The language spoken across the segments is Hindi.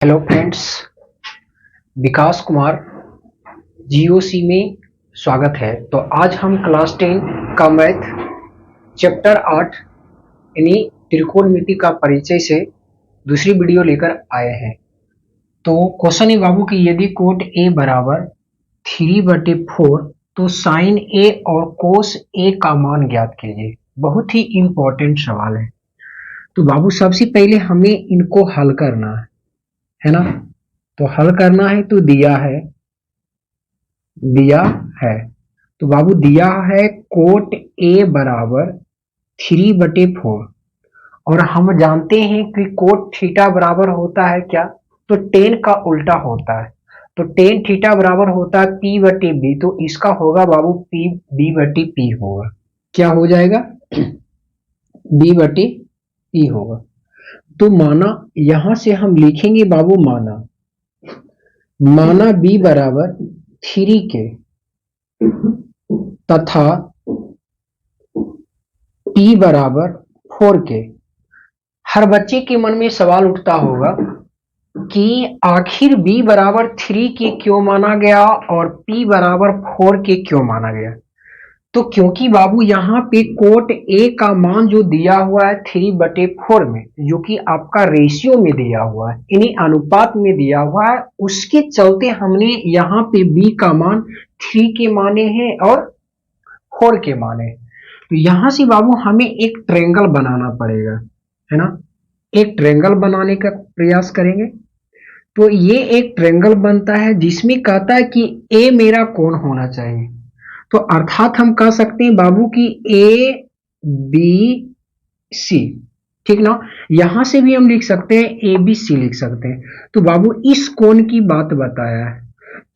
हेलो फ्रेंड्स, विकास कुमार जीओसी में स्वागत है। तो आज हम क्लास 10 का मैथ चैप्टर 8 यानी त्रिकोणमिति का परिचय से दूसरी वीडियो लेकर आए हैं। तो क्वेश्चन है बाबू कि यदि कोट ए बराबर 3/4 तो साइन ए और कोस ए का मान ज्ञात कीजिए। बहुत ही इंपॉर्टेंट सवाल है। तो बाबू सबसे पहले हमें इनको हल करना है ना। तो हल करना है तो दिया है। तो बाबू दिया है कोट ए बराबर 3/4 और हम जानते हैं कि कोट थीटा बराबर होता है क्या, तो टेन का उल्टा होता है। तो टेन थीटा बराबर होता है P/B। तो इसका होगा बाबू B/P होगा। क्या हो जाएगा? B/P होगा। तो माना यहां से हम लिखेंगे बाबू माना B बराबर 3 के तथा P बराबर 4 के। हर बच्चे के मन में सवाल उठता होगा कि आखिर B बराबर 3 के क्यों माना गया और P बराबर 4 के क्यों माना गया। तो क्योंकि बाबू यहाँ पे कोट A का मान जो दिया हुआ है 3/4 में, जो कि आपका रेशियो में दिया हुआ है यानी अनुपात में दिया हुआ है, उसके चलते हमने यहाँ पे B का मान 3 के माने हैं और 4 के माने। तो यहां से बाबू हमें एक ट्रायंगल बनाना पड़ेगा, है ना। एक ट्रायंगल बनाने का प्रयास करेंगे। तो ये एक ट्रायंगल बनता है जिसमें कहता है कि ए मेरा कोण होना चाहिए। तो अर्थात हम कह सकते हैं बाबू कि ए बी सी, ठीक ना। यहां से भी हम लिख सकते हैं ए बी सी लिख सकते हैं। तो बाबू इस कोण की बात बताया है।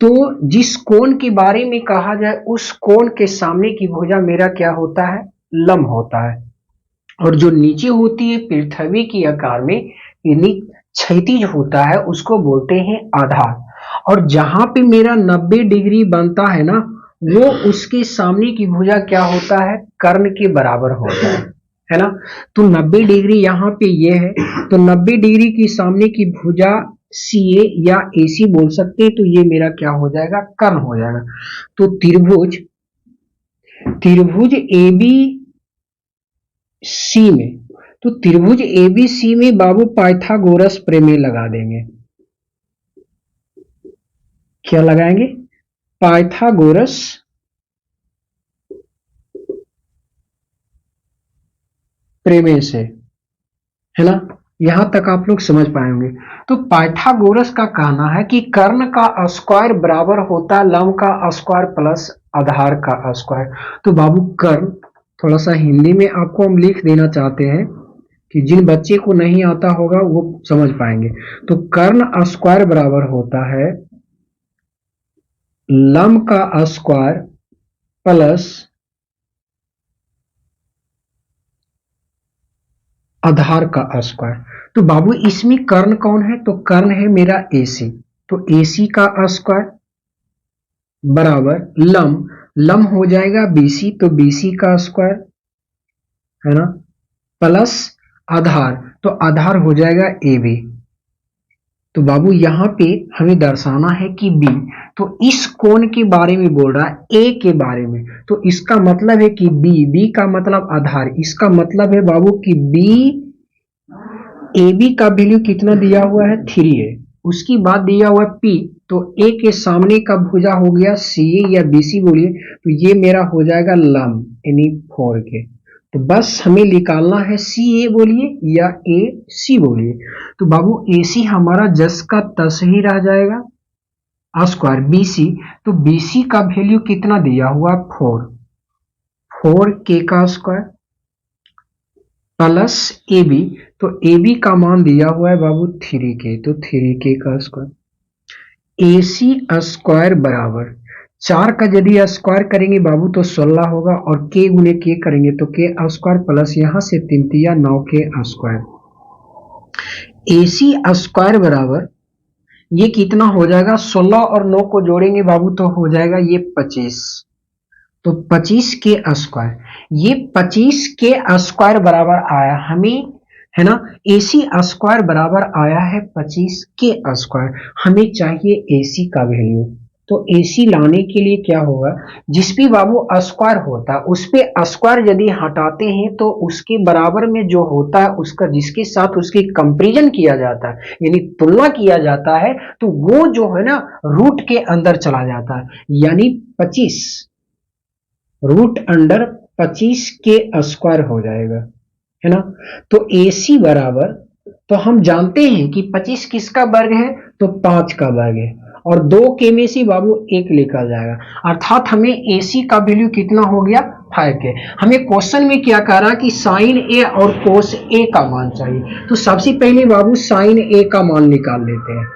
तो जिस कोण के बारे में कहा जाए उस कोण के सामने की भुजा मेरा क्या होता है? लंब होता है। और जो नीचे होती है पृथ्वी के आकार में यानी क्षैतिज होता है उसको बोलते हैं आधार। और जहां पे मेरा 90 डिग्री बनता है ना, वो उसके सामने की भुजा क्या होता है? कर्ण के बराबर होता है ना। तो 90 डिग्री यहाँ पे ये है। तो 90 डिग्री की सामने की भुजा CA या AC बोल सकते हैं। तो ये मेरा क्या हो जाएगा? कर्ण हो जाएगा। तो त्रिभुज ABC में, तो त्रिभुज ABC में बाबू पाइथागोरस प्रमेय लगा देंगे। क्या लगाएंगे? पाइथागोरस प्रमेय से, है ना। यहां तक आप लोग समझ पाएंगे। तो पाइथागोरस का कहना है कि कर्ण का स्क्वायर बराबर होता है लंब का स्क्वायर प्लस आधार का स्क्वायर। तो बाबू कर्ण थोड़ा सा हिंदी में आपको हम लिख देना चाहते हैं कि जिन बच्चे को नहीं आता होगा वो समझ पाएंगे। तो कर्ण स्क्वायर बराबर होता है लंब का स्क्वायर प्लस आधार का स्क्वायर। तो बाबू इसमें कर्ण कौन है? तो कर्ण है मेरा AC। तो AC का स्क्वायर बराबर लंब हो जाएगा BC। तो BC का स्क्वायर, है ना, प्लस आधार। तो आधार हो जाएगा AB। तो बाबू यहाँ पे हमें दर्शाना है कि B, तो इस कोण के बारे में बोल रहा है A के बारे में। तो इसका मतलब है कि B का मतलब आधार। इसका मतलब है बाबू कि B AB का वैल्यू कितना दिया हुआ है? 3 है। उसकी बाद दिया हुआ है P। तो A के सामने का भुजा हो गया CA या BC बोलिए। तो ये मेरा हो जाएगा लंब यानी 4 के। तो बस हमें निकालना है CA बोलिए या AC बोलिए। तो बाबू AC हमारा जस का तस ही रह जाएगा स्क्वायर BC। तो BC का वैल्यू कितना दिया हुआ? 4 के का स्क्वायर प्लस AB। तो AB का मान दिया हुआ है बाबू 3 के। तो 3 के का स्क्वायर। AC स्क्वायर बराबर 4 का यदि स्क्वायर करेंगे बाबू तो 16 होगा और K गुने K करेंगे तो K स्क्वायर प्लस यहां से 3 तिया 9 के स्क्वायर। AC स्क्वायर बराबर ये कितना हो जाएगा? 16 और 9 को जोड़ेंगे बाबू तो हो जाएगा ये 25। तो 25 के स्क्वायर, ये 25 के स्क्वायर बराबर आया। हमें है ना। AC स्क्वायर बराबर आया है 25K स्क्वायर, हमें चाहिए AC का वैल्यू। तो AC लाने के लिए क्या होगा, जिस भी बाबू स्क्वायर होता है उस पे स्क्वायर यदि हटाते हैं तो उसके बराबर में जो होता है उसका जिसके साथ उसकी कंपैरिजन किया जाता है यानी तुलना किया जाता है, तो वो जो है ना रूट के अंदर चला जाता है, यानी 25 रूट अंडर 25K स्क्वायर हो जाएगा, है ना। तो AC बराबर, तो हम जानते हैं कि 25 किसका वर्ग है, तो 5 का वर्ग है, और 2 के में से बाबू 1 निकल जाएगा, अर्थात हमें AC का वैल्यू कितना हो गया 5 है। हमें क्वेश्चन में क्या कह रहा कि साइन ए और कोस ए का मान चाहिए, तो सबसे पहले बाबू साइन ए का मान निकाल लेते हैं।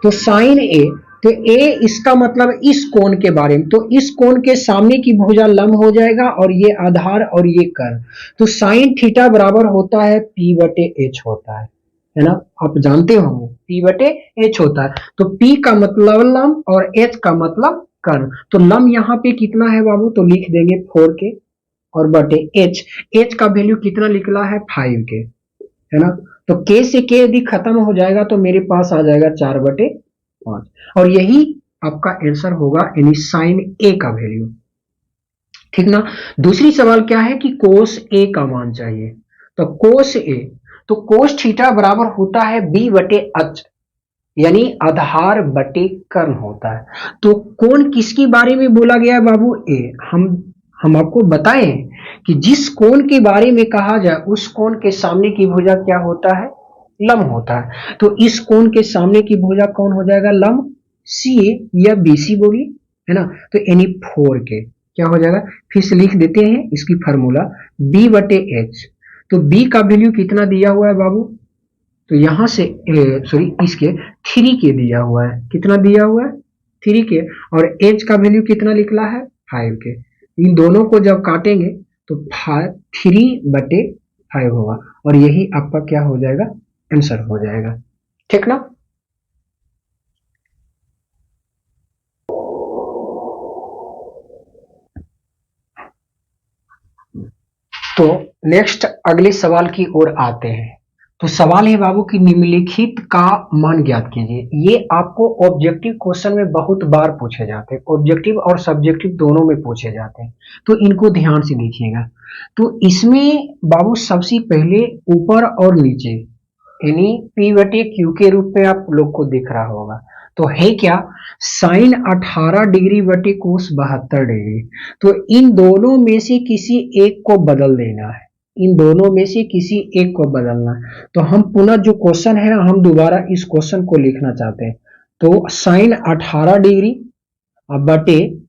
तो साइन ए, तो ए इसका मतलब इस कोण के बारे में, तो इस कोण के सामने की भुजा लंब हो जाएगा और ये आधार और ये कर्ण, तो साइन थीटा बराबर होता है P बटे H होता है ना। आप जानते होंगे P बटे H होता है, तो P का मतलब लंब और H का मतलब कर्ण, तो लंब यहाँ पे कितना है बाबू, तो लिख देंगे 4K और बटे H का वैल्यू कितना निकला है 5K, है ना। तो K से K यदि खत्म हो जाएगा तो मेरे पास आ जाएगा 4/5, और यही आपका आंसर होगा यानी साइन ए का वैल्यू, ठीक ना। दूसरी सवाल क्या है कि कोस ए का मान चाहिए, तो कोस ए, तो कोस थीटा बराबर होता है B बटे H, यानी आधार बटे कर्ण होता है। तो कोण किसके बारे में बोला गया है बाबू, ए। हम आपको बताएं कि जिस कोण के बारे में कहा जाए उस कोण के सामने की भुजा क्या होता है, लंब होता है, तो इस कोण के सामने की भुजा कौन हो जाएगा, लंब CA या BC बोली, है ना। तो यानी 4K क्या हो जाएगा, फिर से लिख देते हैं इसकी फार्मूला B बटे H, तो B का वैल्यू कितना दिया हुआ है बाबू, तो यहां से सॉरी इसके 3K दिया हुआ है, कितना दिया हुआ है 3K, और H का वैल्यू कितना निकला है 5K। इन दोनों को जब काटेंगे तो 3/5 होगा, और यही आपका क्या हो जाएगा, आंसर हो जाएगा, ठीक ना। तो नेक्स्ट अगले सवाल की ओर आते हैं। तो सवाल है बाबू कि निम्नलिखित का मान ज्ञात कीजिए। ये आपको ऑब्जेक्टिव क्वेश्चन में बहुत बार पूछे जाते हैं, ऑब्जेक्टिव और सब्जेक्टिव दोनों में पूछे जाते हैं, तो इनको ध्यान से देखिएगा। तो इसमें बाबू सबसे पहले ऊपर और नीचे यानी P बटे Q के रूप में आप लोग को दिख रहा होगा, तो है क्या, साइन 18 डिग्री बटे कोस 72 डिग्री, तो इन दोनों में से किसी एक को बदल देना है, इन दोनों में से किसी एक को बदलना है। तो हम पुनः जो क्वेश्चन है हम दोबारा इस क्वेश्चन को लिखना चाहते हैं, तो साइन 18 डिग्री बटे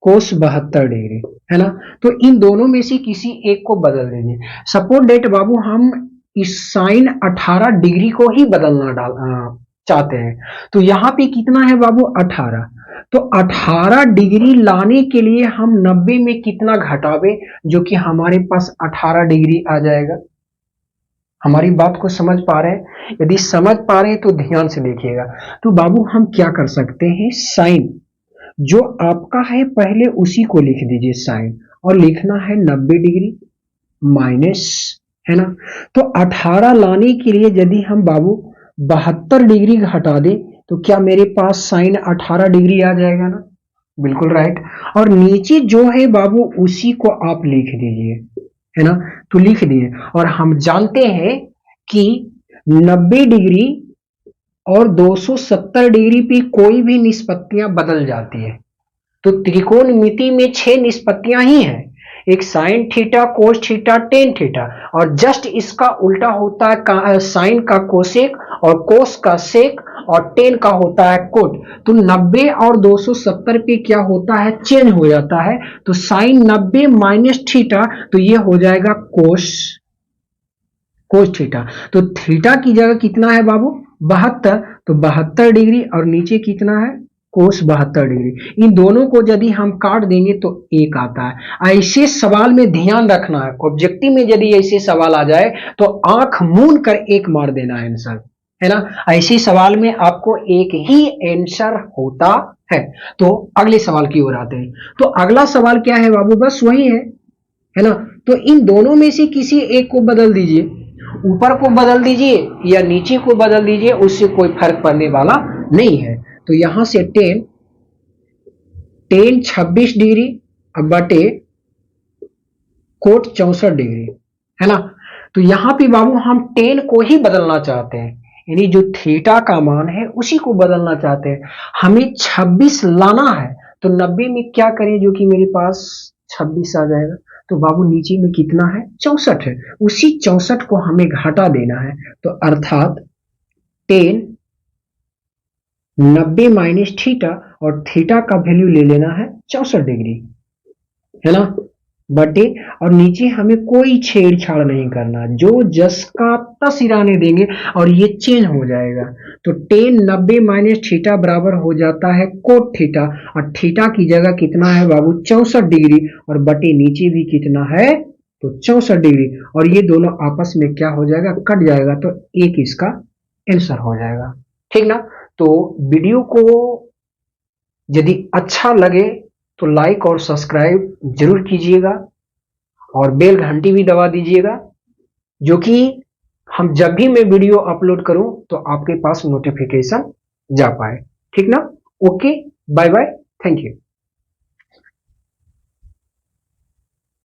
कोस 72 डिग्री, है ना। तो इन दोनों में से किसी एक को बदल दीजिए। सपोज डेट बाबू हम इस साइन 18 डिग्री को ही बदलना चाहते हैं, तो यहाँ पे कितना है बाबू 18, तो 18 डिग्री लाने के लिए हम 90 में कितना घटावे, जो कि हमारे पास 18 डिग्री आ जाएगा। हमारी बात को समझ पा रहे हैं, यदि समझ पा रहे हैं तो ध्यान से देखिएगा। तो बाबू हम क्या कर सकते हैं, साइन जो आपका है पहले उसी को लिख दीजिए साइन, और लिखना है 90 डिग्री माइनस, है ना। तो 18 लाने के लिए यदि हम बाबू 72 डिग्री घटा दें तो क्या मेरे पास साइन 18 डिग्री आ जाएगा ना, बिल्कुल राइट। और नीचे जो है बाबू उसी को आप लिख दीजिए, है ना। तो लिख दिए, और हम जानते हैं कि 90 डिग्री और 270 डिग्री पे कोई भी निष्पत्तियां बदल जाती है, तो त्रिकोणमिति में 6 निष्पत्तियां ही हैं, एक sine theta, cos theta, tan theta, और जस्ट इसका उल्टा होता है साइन का कोसेक और कोस का सेक और टेन का होता है कोट। तो 90 और 270 पे क्या होता है, चेंज हो जाता है, तो साइन 90 माइनस थीटा, तो ये हो जाएगा कोस थीटा। तो थीटा की जगह कितना है बाबू 72, तो 72 डिग्री, और नीचे कितना है कोस 72 डिग्री। इन दोनों को यदि हम काट देंगे तो 1 आता है। ऐसे सवाल में ध्यान रखना है, ऑब्जेक्टिव में यदि ऐसे सवाल आ जाए तो आंख मूंद कर 1 मार देना है आंसर, है ना। ऐसे सवाल में आपको एक ही आंसर होता है। तो अगले सवाल की ओर आते हैं। तो अगला सवाल क्या है बाबू, बस वही है ना। तो इन दोनों में से किसी एक को बदल दीजिए। ऊपर को बदल दीजिए या नीचे को बदल दीजिए, उससे कोई फर्क पड़ने वाला नहीं है। तो यहां से टेन 26 डिग्री अब बटे कोट 64 डिग्री, है ना। तो यहां पे बाबू हम टेन को ही बदलना चाहते हैं, यानी जो थीटा का मान है उसी को बदलना चाहते हैं। हमें 26 लाना है, तो 90 में क्या करें जो कि मेरे पास 26 आ जाएगा। तो बाबू नीचे में कितना है, 64 है, उसी 64 को हमें घटा देना है। तो अर्थात टेन 90 माइनस थीटा, और थीटा का वैल्यू ले लेना है 64 डिग्री, है ना, बटे, और नीचे हमें कोई छेड़छाड़ नहीं करना, जो जस का तस सिराने देंगे और ये चेंज हो जाएगा। तो टेन 90 माइनस थीटा बराबर हो जाता है कोट थीटा, और थीटा की जगह कितना है बाबू, 64 डिग्री, और बटे नीचे भी कितना है, तो 64 डिग्री, और ये दोनों आपस में क्या हो जाएगा, कट जाएगा, तो एक इसका आंसर हो जाएगा। ठीक ना। तो वीडियो को यदि अच्छा लगे तो लाइक और सब्सक्राइब जरूर कीजिएगा, और बेल घंटी भी दबा दीजिएगा, जो कि हम जब भी मैं वीडियो अपलोड करूं तो आपके पास नोटिफिकेशन जा पाए। ठीक ना। Okay, bye bye, thank you.